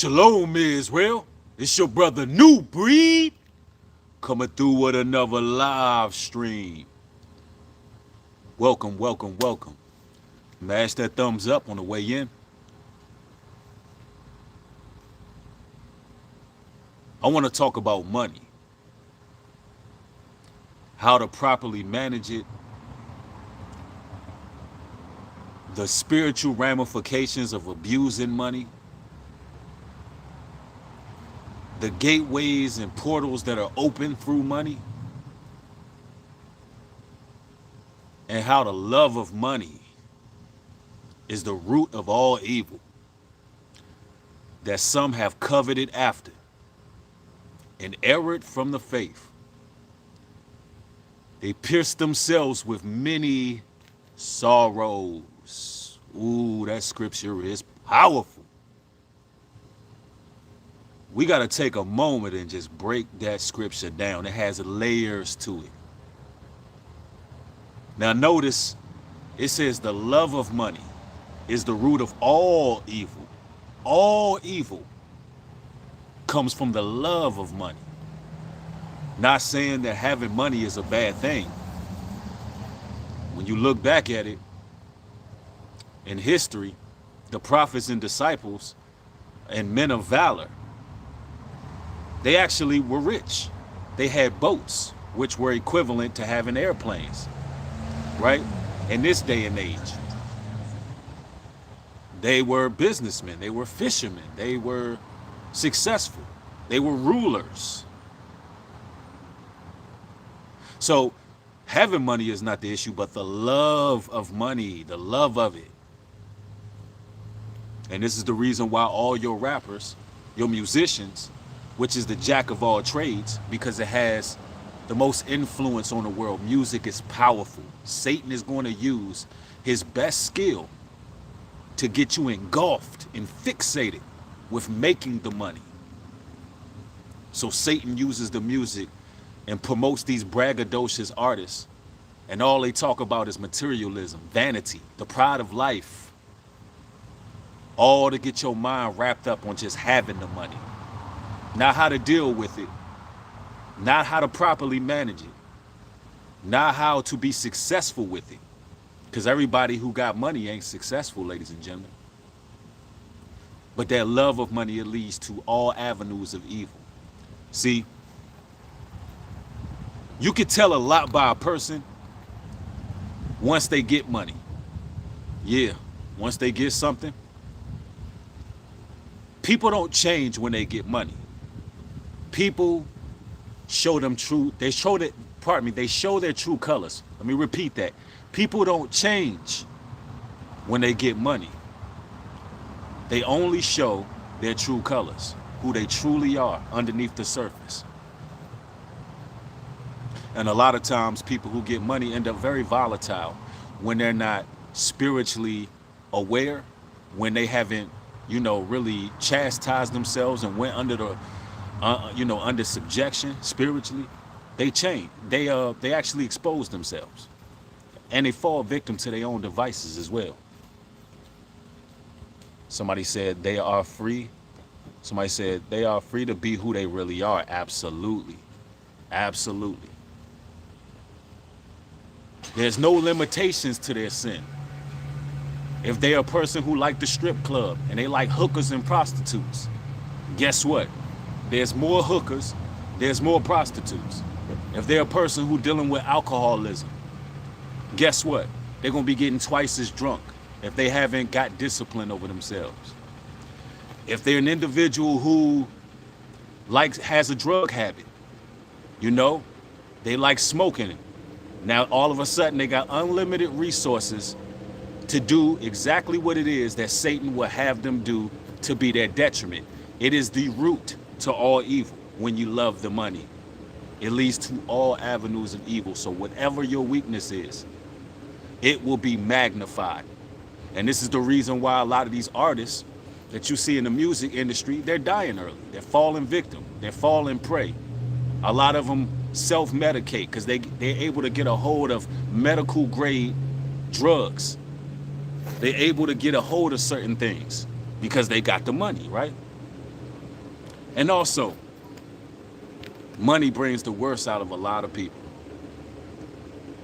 Shalom, Israel. It's your brother New Breed coming through with another live stream. Welcome, welcome, welcome. Mash that thumbs up on the way in. I want to talk about money, how to properly manage it, the spiritual ramifications of abusing money, the gateways and portals that are open through money, and how the love of money is the root of all evil that some have coveted after and erred from the faith. They pierced themselves with many sorrows. Ooh, that scripture is powerful. We got to take a moment and just break that scripture down. It has layers to it. Now notice it says the love of money is the root of all evil. All evil comes from the love of money. Not saying that having money is a bad thing. When you look back at it in history, the prophets and disciples and men of valor, they actually were rich. They had boats, which were equivalent to having airplanes, right? In this day and age, they were businessmen, they were fishermen, they were successful, they were rulers. So having money is not the issue, but the love of money, the love of it. And this is the reason why all your rappers, your musicians, which is the jack of all trades, because it has the most influence on the world. Music is powerful. Satan is going to use his best skill to get you engulfed and fixated with making the money. So Satan uses the music and promotes these braggadocious artists, and all they talk about is materialism, vanity, the pride of life, all to get your mind wrapped up on just having the money. Not how to deal with it, not how to properly manage it, not how to be successful with it. Because everybody who got money ain't successful, ladies and gentlemen. But that love of money, it leads to all avenues of evil. See, you could tell a lot by a person once they get money. Yeah, once they get something. People don't change when they get money. People show them true, they show their true colors. Let me repeat that. People don't change when they get money. They only show their true colors, who they truly are underneath the surface. And a lot of times people who get money end up very volatile when they're not spiritually aware, when they haven't, really chastised themselves and went under the under subjection spiritually. They change. They actually expose themselves, and they fall victim to their own devices as well. Somebody said they are free. Somebody said they are free to be who they really are. Absolutely, absolutely. There's no limitations to their sin. If they're a person who like the strip club and they like hookers and prostitutes, guess what? There's more hookers, there's more prostitutes. If they're a person who dealing with alcoholism, guess what? They're gonna be getting twice as drunk if they haven't got discipline over themselves. If they're an individual who has a drug habit, they like smoking it. Now all of a sudden they got unlimited resources to do exactly what it is that Satan will have them do to be their detriment. It is the root to all evil. When you love the money, it leads to all avenues of evil. So whatever your weakness is, it will be magnified. And this is the reason why a lot of these artists that you see in the music industry, they're dying early. They're falling victim. They're falling prey. A lot of them self-medicate because they're able to get a hold of medical grade drugs. They're able to get a hold of certain things because they got the money, right? And also, money brings the worst out of a lot of people.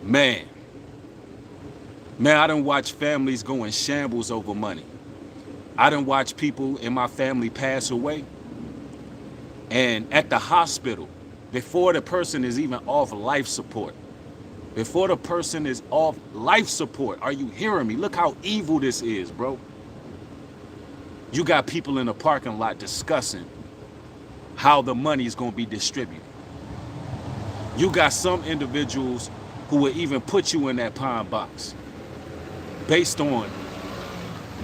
Man, man, I done watch families go in shambles over money. I done watch people in my family pass away, and at the hospital, before the person is even off life support, before the person is off life support, are you hearing me? Look how evil this is, bro. You got people in the parking lot discussing how the money is going to be distributed. You got some individuals who will even put you in that pine box based on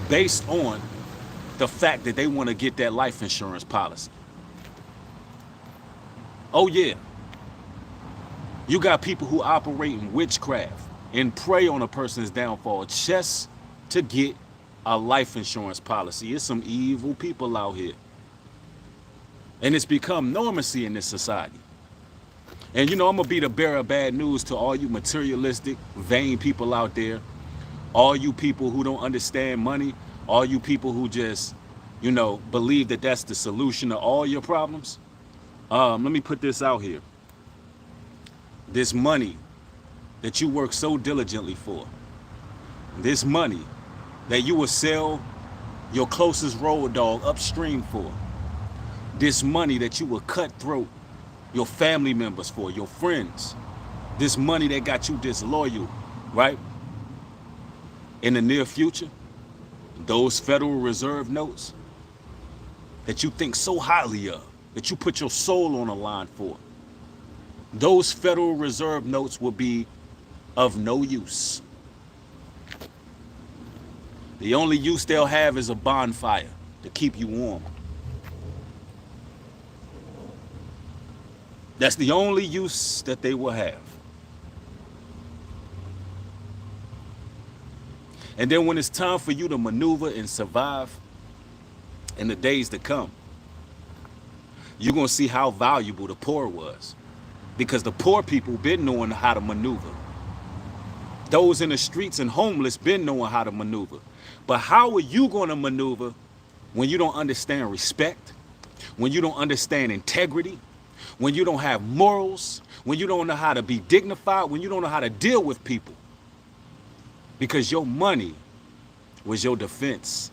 the fact that they want to get that life insurance policy. Oh yeah. You got people who operate in witchcraft and prey on a person's downfall just to get a life insurance policy. It's some evil people out here. And it's become normacy in this society. And you know, I'm gonna be the bearer of bad news to all you materialistic, vain people out there, all you people who don't understand money, all you people who just, you know, believe that that's the solution to all your problems. Let me put this out here. This money that you work so diligently for, this money that you will sell your closest road dog upstream for, this money that you will cut throat your family members for, your friends, this money that got you disloyal, right? In the near future, those Federal Reserve notes that you think so highly of, that you put your soul on the line for, those Federal Reserve notes will be of no use. The only use they'll have is a bonfire to keep you warm. That's the only use that they will have. And then when it's time for you to maneuver and survive in the days to come, you're going to see how valuable the poor was. Because the poor people been knowing how to maneuver. Those in the streets and homeless been knowing how to maneuver. But how are you going to maneuver when you don't understand respect, when you don't understand integrity, when you don't have morals, when you don't know how to be dignified, when you don't know how to deal with people? Because your money was your defense.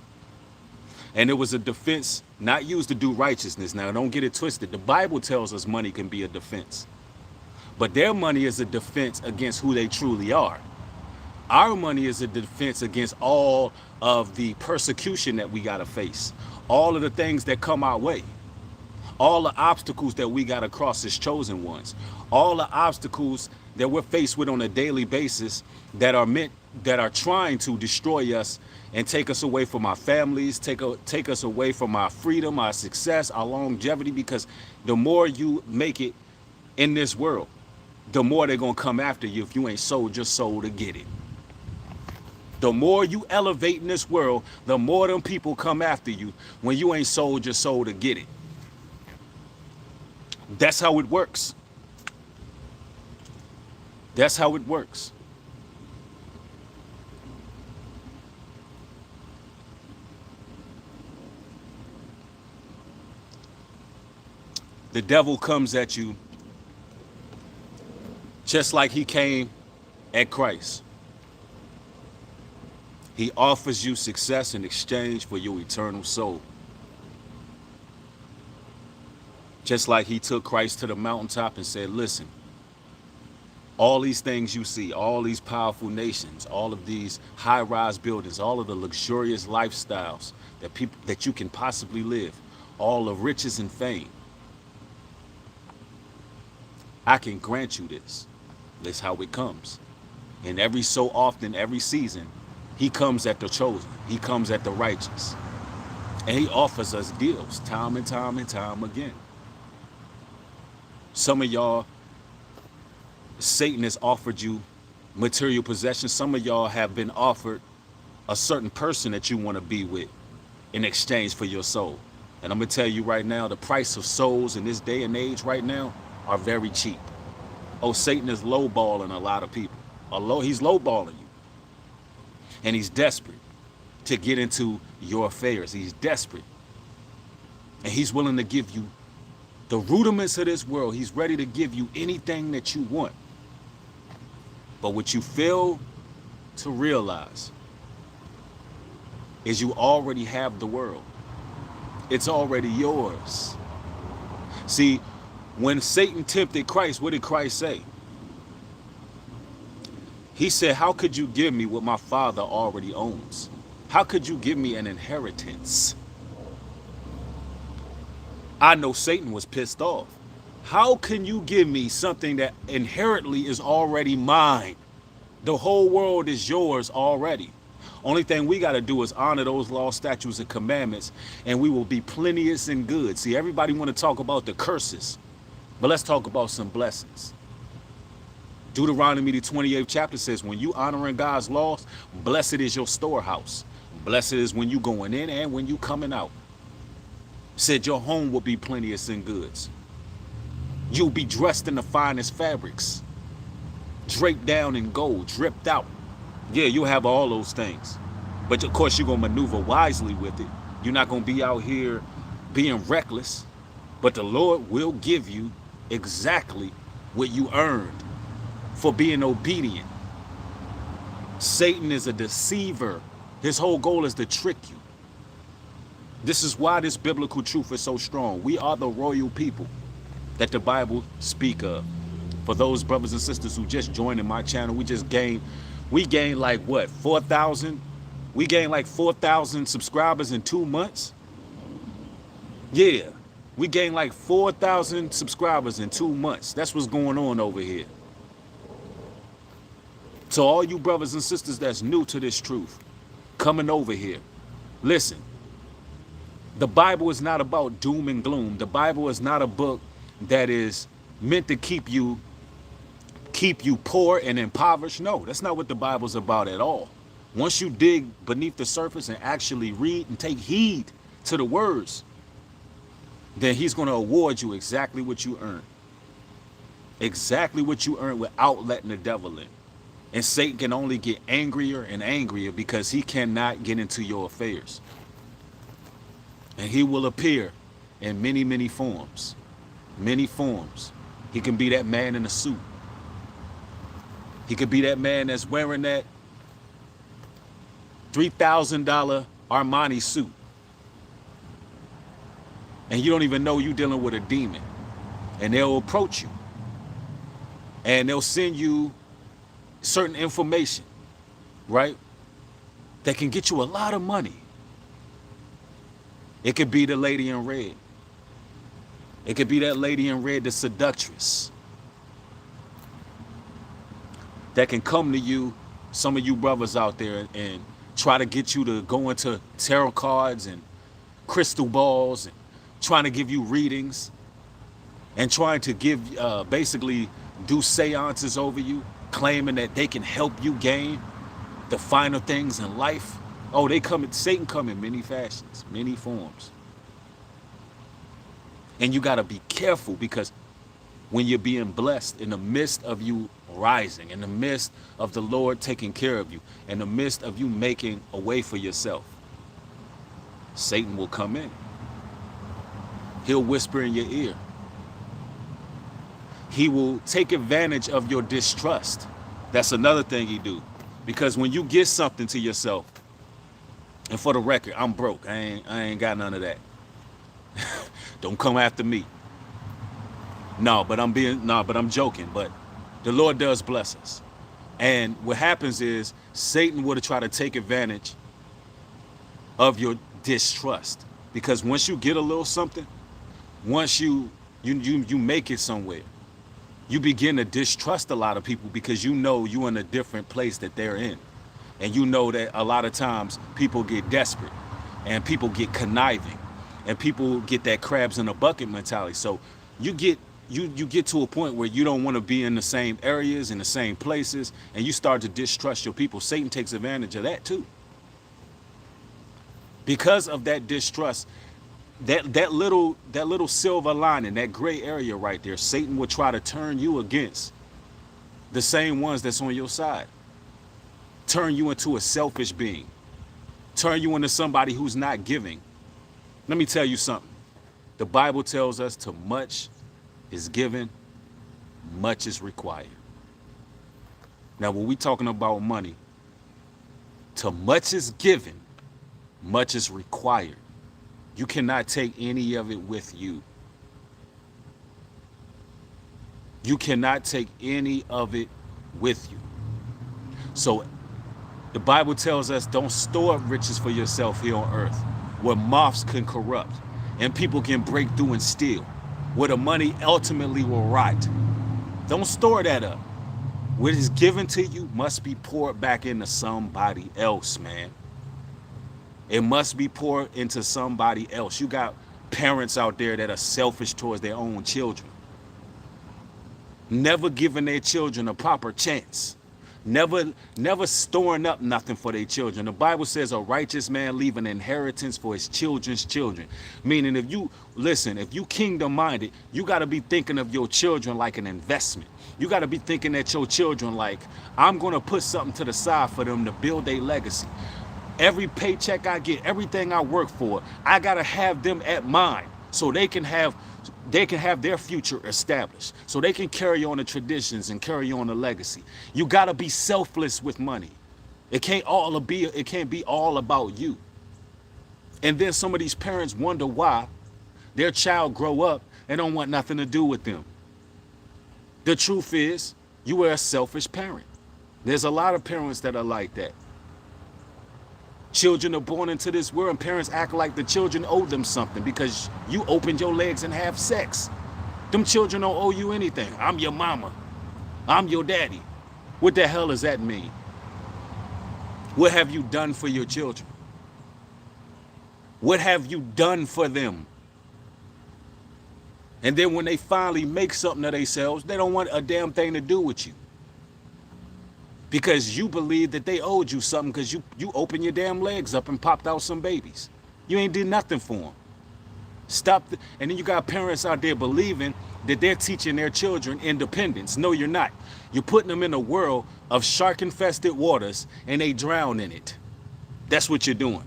And it was a defense not used to do righteousness. Now, don't get it twisted. The Bible tells us money can be a defense. But their money is a defense against who they truly are. Our money is a defense against all of the persecution that we got to face, all of the things that come our way, all the obstacles that we got to cross as chosen ones, all the obstacles that we're faced with on a daily basis that are trying to destroy us and take us away from our families, take us away from our freedom, our success, our longevity, because the more you make it in this world, the more they're going to come after you if you ain't sold your soul to get it. The more you elevate in this world, the more them people come after you when you ain't sold your soul to get it. That's how it works. That's how it works. The devil comes at you just like he came at Christ. He offers you success in exchange for your eternal soul. Just like he took Christ to the mountaintop and said, listen, all these things you see, all these powerful nations, all of these high-rise buildings, all of the luxurious lifestyles that you can possibly live, all the riches and fame, I can grant you this. That's how it comes. And every so often, every season, he comes at the chosen. He comes at the righteous. And he offers us deals time and time and time again. Some of y'all, Satan has offered you material possessions. Some of y'all have been offered a certain person that you want to be with in exchange for your soul. And I'm going to tell you right now, the price of souls in this day and age right now are very cheap. Oh, Satan is lowballing a lot of people. He's lowballing you. And he's desperate to get into your affairs. He's desperate. And he's willing to give you The rudiments of this world, he's ready to give you anything that you want. But what you fail to realize is you already have the world. It's already yours. See, when Satan tempted Christ, what did Christ say? He said, how could you give me what my Father already owns? How could you give me an inheritance? I know Satan was pissed off. How can you give me something that inherently is already mine? The whole world is yours already. Only thing we got to do is honor those laws, statutes, and commandments, and we will be plenteous and good. See, everybody want to talk about the curses, but let's talk about some blessings. Deuteronomy, the 28th chapter says, when you honoring God's laws, blessed is your storehouse. Blessed is when you going in and when you coming out. Said your home will be plenteous in goods. You'll be dressed in the finest fabrics, draped down in gold, dripped out. Yeah, you'll have all those things. But of course, you're going to maneuver wisely with it. You're not going to be out here being reckless. But the Lord will give you exactly what you earned for being obedient. Satan is a deceiver. His whole goal is to trick you. This is why this biblical truth is so strong. We are the royal people that the Bible speak of. For those brothers and sisters who just joined in my channel, we gained like what, 4,000? We gained like 4,000 subscribers in 2 months. Yeah, we gained like 4,000 subscribers in 2 months. That's what's going on over here. To all you brothers and sisters that's new to this truth, coming over here, listen. The Bible is not about doom and gloom. The Bible is not a book that is meant to keep you poor and impoverished. No, that's not what the Bible's about at all. Once you dig beneath the surface and actually read and take heed to the words, then he's going to award you exactly what you earn. Exactly what you earn without letting the devil in. And Satan can only get angrier and angrier because he cannot get into your affairs. And he will appear in many, many forms. Many forms. He can be that man in a suit. He could be that man that's wearing that $3,000 Armani suit. And you don't even know you're dealing with a demon. And they'll approach you. And they'll send you certain information, right? That can get you a lot of money. It could be the lady in red. It could be that lady in red, the seductress. That can come to you, some of you brothers out there, and try to get you to go into tarot cards and crystal balls and trying to give you readings and trying to give, basically do seances over you, claiming that they can help you gain the finer things in life. Oh, Satan come in many fashions, many forms. And you got to be careful, because when you're being blessed, in the midst of you rising, in the midst of the Lord taking care of you, in the midst of you making a way for yourself, Satan will come in. He'll whisper in your ear. He will take advantage of your distrust. That's another thing he do. Because when you get something to yourself, and for the record, I'm broke. I ain't got none of that. Don't come after me. But I'm joking. But the Lord does bless us. And what happens is Satan would try to take advantage of your distrust. Because once you get a little something, once you make it somewhere, you begin to distrust a lot of people, because you know you're in a different place that they're in. And you know that a lot of times people get desperate and people get conniving and people get that crabs in a bucket mentality. So you get to a point where you don't want to be in the same areas, in the same places, and you start to distrust your people. Satan takes advantage of that too. Because of that distrust, that little silver lining, that gray area right there, Satan will try to turn you against the same ones that's on your side. Turn you into a selfish being. Turn you into somebody who's not giving. Let me tell you something. The Bible tells us to much is given, much is required. Now, when we talking about money, to much is given, much is required. You cannot take any of it with you. You cannot take any of it with you. So the Bible tells us don't store up riches for yourself here on earth, where moths can corrupt and people can break through and steal, where the money ultimately will rot. Don't store that up. What is given to you must be poured back into somebody else, man. It must be poured into somebody else. You got parents out there that are selfish towards their own children, never giving their children a proper chance, never storing up nothing for their children. The Bible says a righteous man leave an inheritance for his children's children. Meaning, if you kingdom minded, you got to be thinking of your children like an investment. You got to be thinking at your children like, I'm going to put something to the side for them to build a legacy. Every paycheck I get, everything I work for, I got to have them at mine so they can have their future established, so they can carry on the traditions and carry on the legacy. You got to be selfless with money. It can't be all about you. And then some of these parents wonder why their child grow up and don't want nothing to do with them. The truth is, you were a selfish parent. There's a lot of parents that are like that. Children are born into this world and parents act like the children owe them something because you opened your legs and have sex. Them children don't owe you anything. I'm your mama. I'm your daddy. What the hell does that mean? What have you done for your children? What have you done for them? And then when they finally make something of themselves, they don't want a damn thing to do with you. Because you believe that they owed you something because you opened your damn legs up and popped out some babies. You ain't did nothing for them. And then you got parents out there believing that they're teaching their children independence. No, you're not. You're putting them in a world of shark-infested waters and they drown in it. That's what you're doing.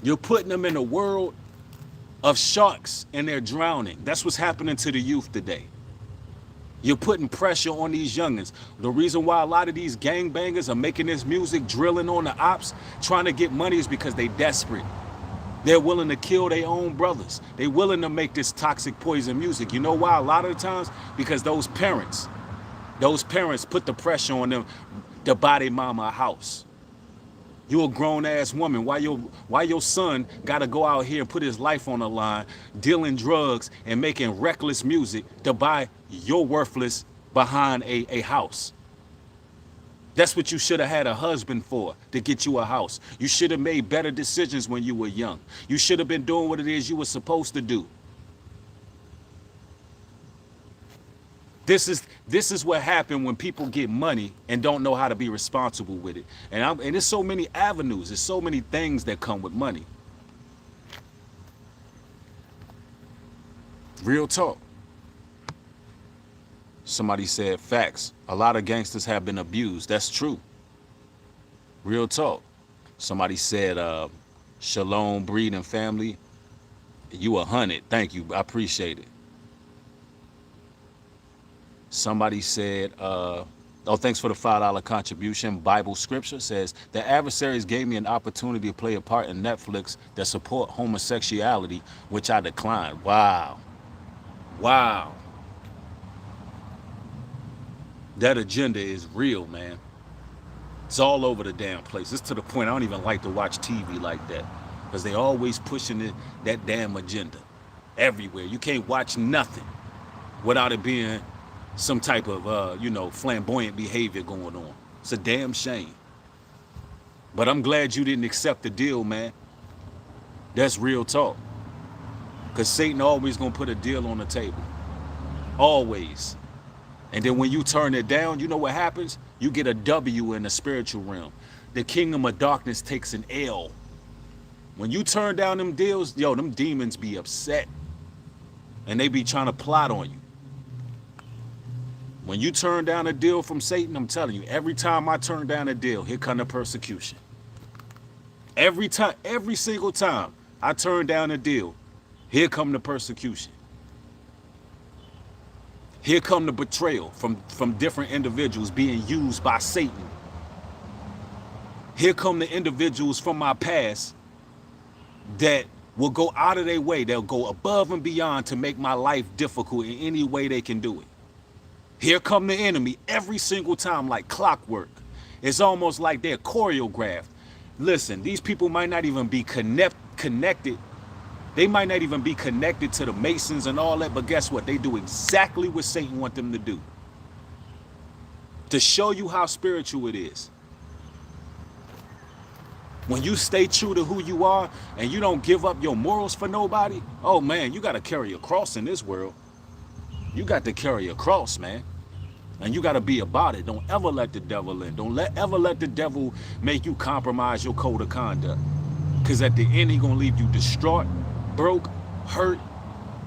You're putting them in a world of sharks and they're drowning. That's what's happening to the youth today. You're putting pressure on these youngins. The reason why a lot of these gangbangers are making this music, drilling on the ops, trying to get money is because they desperate. They're willing to kill their own brothers. They're willing to make this toxic poison music. You know why? A lot of the times, because those parents put the pressure on them to buy their mama a house. You a grown ass woman. Why your son gotta go out here and put his life on the line, dealing drugs and making reckless music to buy your worthless behind a house? That's what you should have had a husband for, to get you a house. You should have made better decisions when you were young. You should have been doing what it is you were supposed to do. This is what happened when people get money and don't know how to be responsible with it. And there's so many avenues, there's so many things that come with money. Real talk. Somebody said facts. A lot of gangsters have been abused. That's true. Real talk. Somebody said, Shalom, breed and family. You 100. Thank you. I appreciate it. Somebody said, thanks for the $5 contribution. Bible scripture says, the adversaries gave me an opportunity to play a part in Netflix that support homosexuality, which I declined. Wow. Wow. That agenda is real, man. It's all over the damn place. It's to the point I don't even like to watch TV like that, because they always pushing that damn agenda everywhere. You can't watch nothing without it being some type of, flamboyant behavior going on. It's a damn shame. But I'm glad you didn't accept the deal, man. That's real talk. Because Satan always going to put a deal on the table. Always. And then when you turn it down, you know what happens? You get a W in the spiritual realm. The kingdom of darkness takes an L. When you turn down them deals, them demons be upset. And they be trying to plot on you. When you turn down a deal from Satan, I'm telling you, every time I turn down a deal, here come the persecution. Every single time I turn down a deal, Here come the persecution. Here come the betrayal from different individuals being used by Satan. Here come the individuals from my past that will go out of their way. They'll go above and beyond to make my life difficult in any way they can do it. Here come the enemy every single time like clockwork. It's almost like they're choreographed. Listen, these people might not even be connected. They might not even be connected to the Masons and all that, but guess what? They do exactly what Satan wants them to do. To show you how spiritual it is. When you stay true to who you are and you don't give up your morals for nobody, oh man, you got to carry a cross in this world. You got to carry a cross, man. And you got to be about it. Don't ever let the devil in. Don't ever let the devil make you compromise your code of conduct. Because at the end, he's going to leave you distraught, broke, hurt,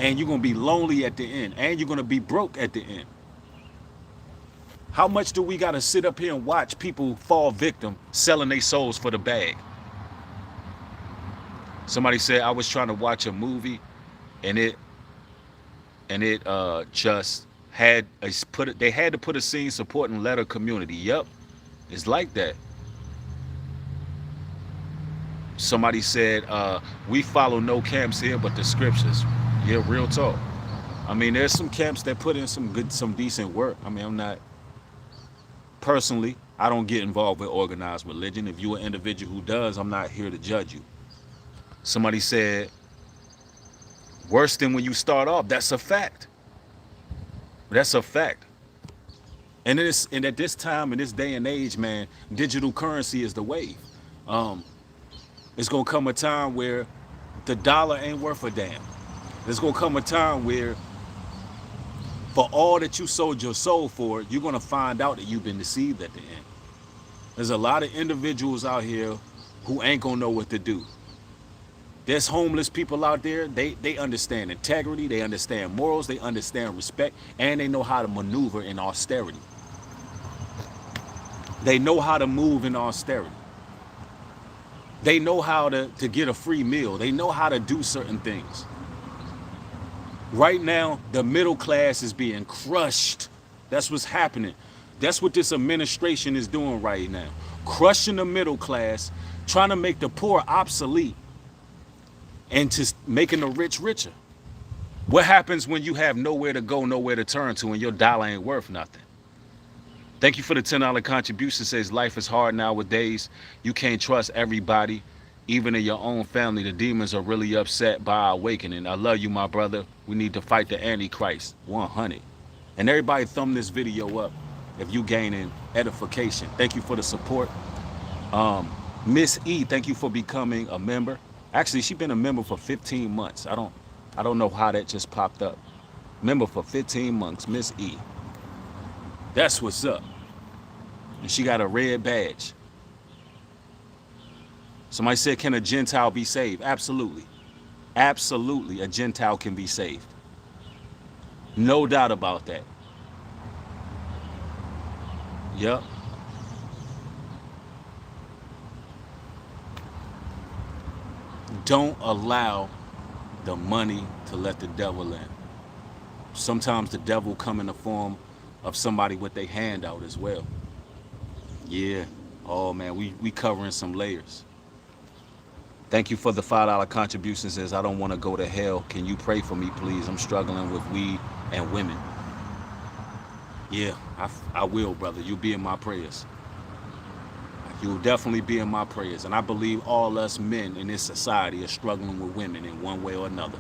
and you're going to be lonely at the end. And you're going to be broke at the end. How much do we got to sit up here and watch people fall victim selling their souls for the bag? Somebody said I was trying to watch a movie and it just had they had to put a scene supporting letter community. Yep, it's like that. Somebody said we follow no camps here but the scriptures. Yeah, real talk. I mean, there's some camps that put in some decent work. I mean, I'm not personally, I don't get involved with organized religion. If you're an individual who does, I'm not here to judge you. Somebody said worse than when you start off. That's a fact. That's a fact. And at this time, in this day and age, man, digital currency is the wave. It's gonna come a time where the dollar ain't worth a damn. There's gonna come a time where for all that you sold your soul for, you're gonna find out that you've been deceived at the end. There's a lot of individuals out here who ain't gonna know what to do. There's homeless people out there, they understand integrity, they understand morals, they understand respect, and they know how to maneuver in austerity. They know how to move in austerity. They know how to get a free meal. They know how to do certain things. Right now, the middle class is being crushed. That's what's happening. That's what this administration is doing right now. Crushing the middle class, trying to make the poor obsolete, and just making the rich richer. What happens when you have nowhere to go, nowhere to turn to, and your dollar ain't worth nothing? Thank you for the $10 contribution. Says life is hard nowadays. You can't trust everybody, even in your own family. The demons are really upset by our awakening. I love you, my brother. We need to fight the Antichrist. 100. And everybody thumb this video up if you gaining edification. Thank you for the support. Miss E, thank you for becoming a member. Actually, she's been a member for 15 months. I don't know how that just popped up. Member for 15 months, Miss E. That's what's up. And she got a red badge. Somebody said, can a Gentile be saved? Absolutely. Absolutely, a Gentile can be saved. No doubt about that. Yep. Don't allow the money to let the devil in. Sometimes the devil come in the form of somebody with their hand out as well. Yeah. Oh man, we covering some layers. Thank you for the $5 contribution. Says, I don't want to go to hell. Can you pray for me, please? I'm struggling with weed and women. Yeah, I will, brother. You'll be in my prayers. You'll definitely be in my prayers. And I believe all us men in this society are struggling with women in one way or another.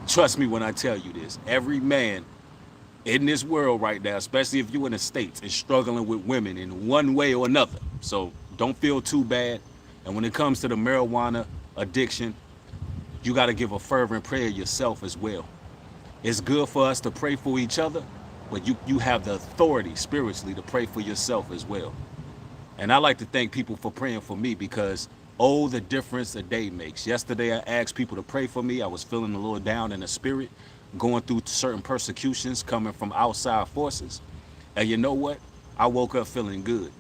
Trust me when I tell you this. Every man in this world right now, especially if you're in the States, is struggling with women in one way or another. So don't feel too bad. And when it comes to the marijuana addiction, you got to give a fervent prayer yourself as well. It's good for us to pray for each other, but you have the authority spiritually to pray for yourself as well. And I like to thank people for praying for me because, oh, the difference a day makes. Yesterday, I asked people to pray for me. I was feeling a little down in the spirit, going through certain persecutions coming from outside forces. And you know what? I woke up feeling good.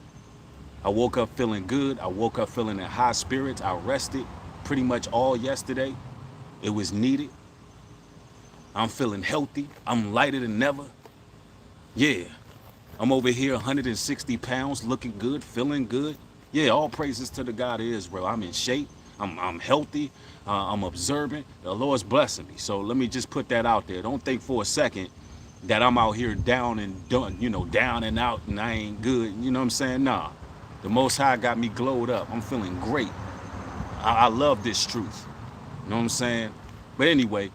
I woke up feeling good. I woke up feeling in high spirits. I rested pretty much all yesterday. It was needed. I'm feeling healthy. I'm lighter than ever. Yeah. I'm over here 160 pounds, looking good, feeling good. Yeah, all praises to the God of Israel. I'm in shape. I'm healthy. I'm observant. The Lord's blessing me. So let me just put that out there. Don't think for a second that I'm out here down and done, down and out and I ain't good. You know what I'm saying? Nah. The Most High got me glowed up. I'm feeling great. I love this truth. You know what I'm saying? But anyway,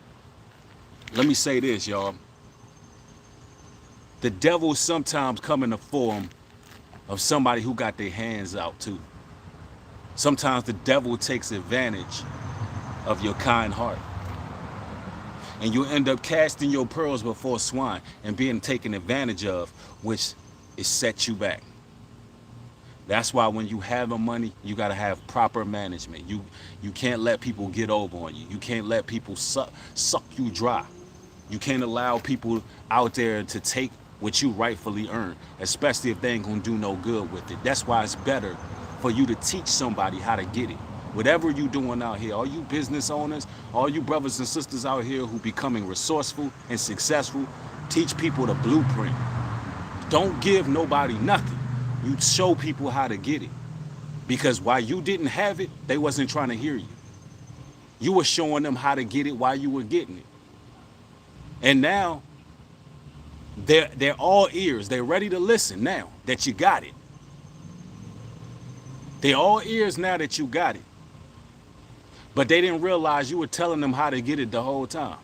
let me say this, y'all. The devil sometimes come in the form of somebody who got their hands out too. Sometimes the devil takes advantage of your kind heart. And you end up casting your pearls before swine and being taken advantage of, which is set you back. That's why when you have the money, you got to have proper management. You can't let people get over on you. You can't let people suck you dry. You can't allow people out there to take what you rightfully earn, especially if they ain't gonna do no good with it. That's why it's better for you to teach somebody how to get it. Whatever you doing out here, all you business owners, all you brothers and sisters out here who becoming resourceful and successful, teach people the blueprint. Don't give nobody nothing. You show people how to get it. Because while you didn't have it, they wasn't trying to hear you. You were showing them how to get it while you were getting it. And now, they're all ears. They're ready to listen now that you got it. They're all ears now that you got it. But they didn't realize you were telling them how to get it the whole time.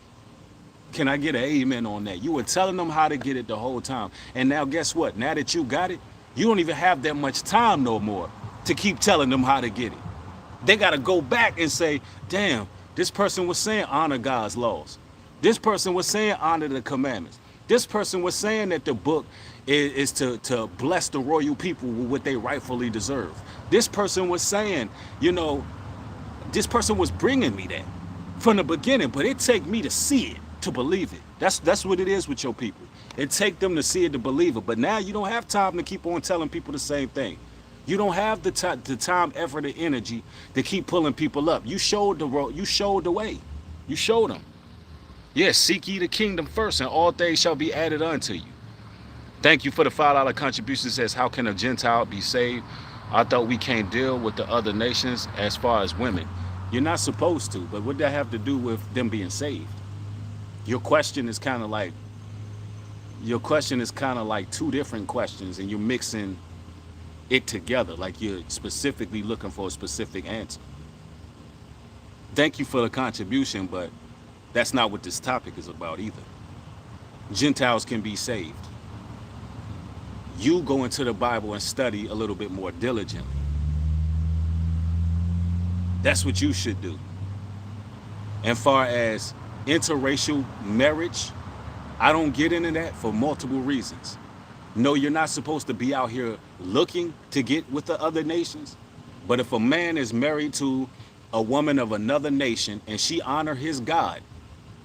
Can I get an amen on that? You were telling them how to get it the whole time. And now guess what? Now that you got it, you don't even have that much time no more to keep telling them how to get it. They got to go back and say, damn, this person was saying honor God's laws. This person was saying honor the commandments. This person was saying that the book is to bless the royal people with what they rightfully deserve. This person was saying, this person was bringing me that from the beginning, but it take me to see it, to believe it. That's what it is with your people. It take them to see it, to believe it. But now you don't have time to keep on telling people the same thing. You don't have the time, effort, and energy to keep pulling people up. You showed the road. You showed the way. You showed them. Yes, seek ye the kingdom first, and all things shall be added unto you. Thank you for the $5 contribution. It says, how can a Gentile be saved? I thought we can't deal with the other nations as far as women. You're not supposed to, but what does that have to do with them being saved? Your question is kind of like two different questions, and you're mixing it together, like you're specifically looking for a specific answer. Thank you for the contribution, but that's not what this topic is about either. Gentiles can be saved. You go into the Bible and study a little bit more diligently. That's what you should do. And far as interracial marriage, I don't get into that for multiple reasons. No, you're not supposed to be out here looking to get with the other nations. But if a man is married to a woman of another nation and she honor his God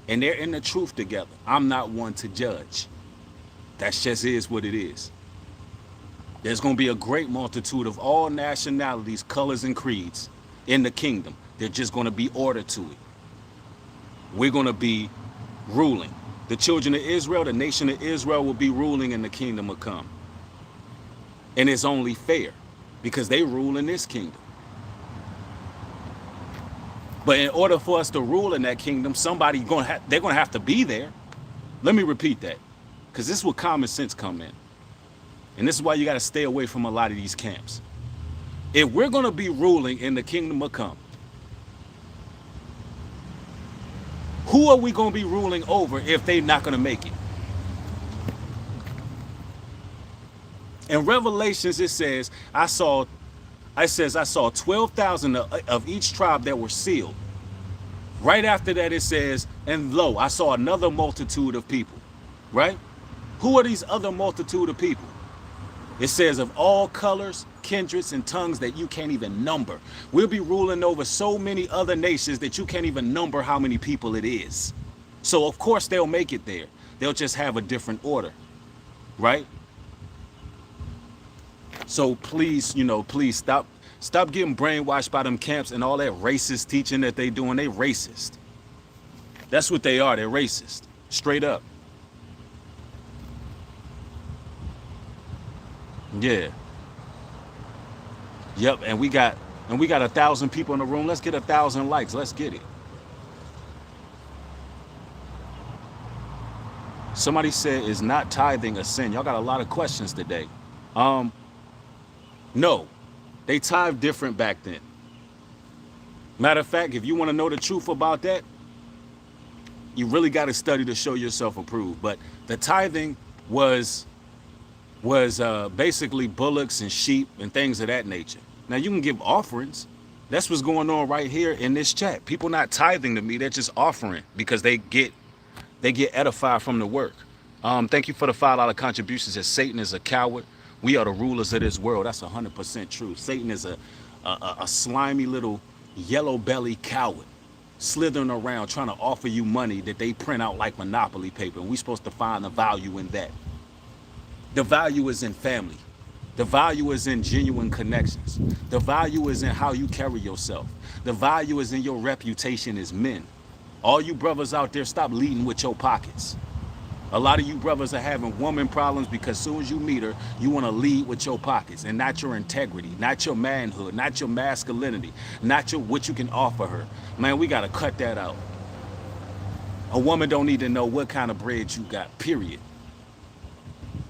and they're in the truth together, I'm not one to judge. That just is what it is. There's going to be a great multitude of all nationalities, colors, and creeds in the kingdom. They're just going to be ordered to it. We're going to be ruling. The children of Israel, the nation of Israel, will be ruling in the kingdom to come. And it's only fair because they rule in this kingdom. But in order for us to rule in that kingdom, they're going to have to be there. Let me repeat that, because this is where common sense come in. And this is why you got to stay away from a lot of these camps. If we're going to be ruling in the kingdom to come, who are we going to be ruling over if they're not going to make it? In Revelations, it says, I saw 12,000 of each tribe that were sealed. Right after that, it says, and lo, I saw another multitude of people. Right? Who are these other multitude of people? It says of all colors, kindreds, and tongues that you can't even number. We'll be ruling over so many other nations that you can't even number how many people it is. So of course they'll make it there. They'll just have a different order, right? So please, please stop getting brainwashed by them camps and all that racist teaching that they doing. They racist. That's what they are. They're racist. Straight up. Yeah. Yep. And we got 1,000 people in the room. Let's get 1,000 likes. Let's get it. Somebody said, is not tithing a sin? Y'all got a lot of questions today. No, they tithe different back then. Matter of fact, if you want to know the truth about that, you really got to study to show yourself approved. But the tithing was basically bullocks and sheep and things of that nature. Now you can give offerings. That's what's going on right here in this chat. People not tithing to me, they're just offering because they get edified from the work. Thank you for the $5 contributions. That Satan is a coward. We are the rulers of this world. That's 100% true. Satan is a slimy little yellow belly coward slithering around trying to offer you money that they print out like Monopoly paper. And we're supposed to find the value in that. The value is in family. The value is in genuine connections. The value is in how you carry yourself. The value is in your reputation as men. All you brothers out there, stop leading with your pockets. A lot of you brothers are having woman problems because as soon as you meet her, you want to lead with your pockets and not your integrity, not your manhood, not your masculinity, not your what you can offer her. Man, we got to cut that out. A woman don't need to know what kind of bread you got, period.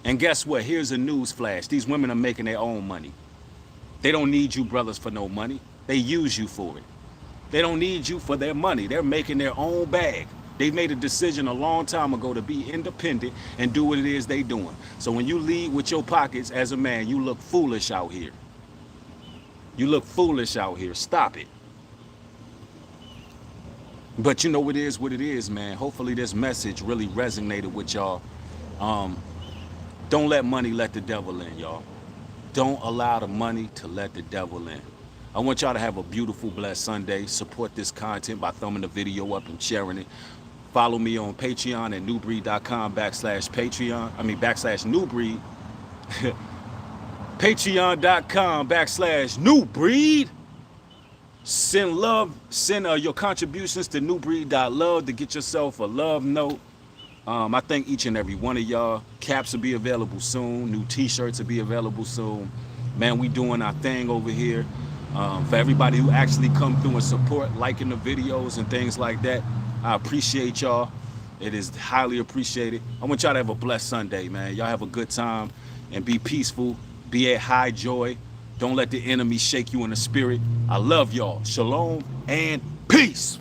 And guess what? Here's a news flash. These women are making their own money. They don't need you brothers for no money. They use you for it. They don't need you for their money. They're making their own bag. They made a decision a long time ago to be independent and do what it is they doing. So when you lead with your pockets as a man, you look foolish out here. You look foolish out here. Stop it. But you know what it is, man. Hopefully this message really resonated with y'all. Don't let money let the devil in, y'all. Don't allow the money to let the devil in. I want y'all to have a beautiful, blessed Sunday. Support this content by thumbing the video up and sharing it. Follow me on Patreon at newbreed.com/Patreon. Patreon.com/newbreed. Send love, send your contributions to newbreed.love to get yourself a love note. I thank each and every one of y'all. Caps will be available soon. New t-shirts will be available soon. Man, we doing our thing over here. For everybody who actually come through and support, liking the videos and things like that, I appreciate y'all. It is highly appreciated. I want y'all to have a blessed Sunday, man. Y'all have a good time and be peaceful. Be at high joy. Don't let the enemy shake you in the spirit. I love y'all. Shalom and peace.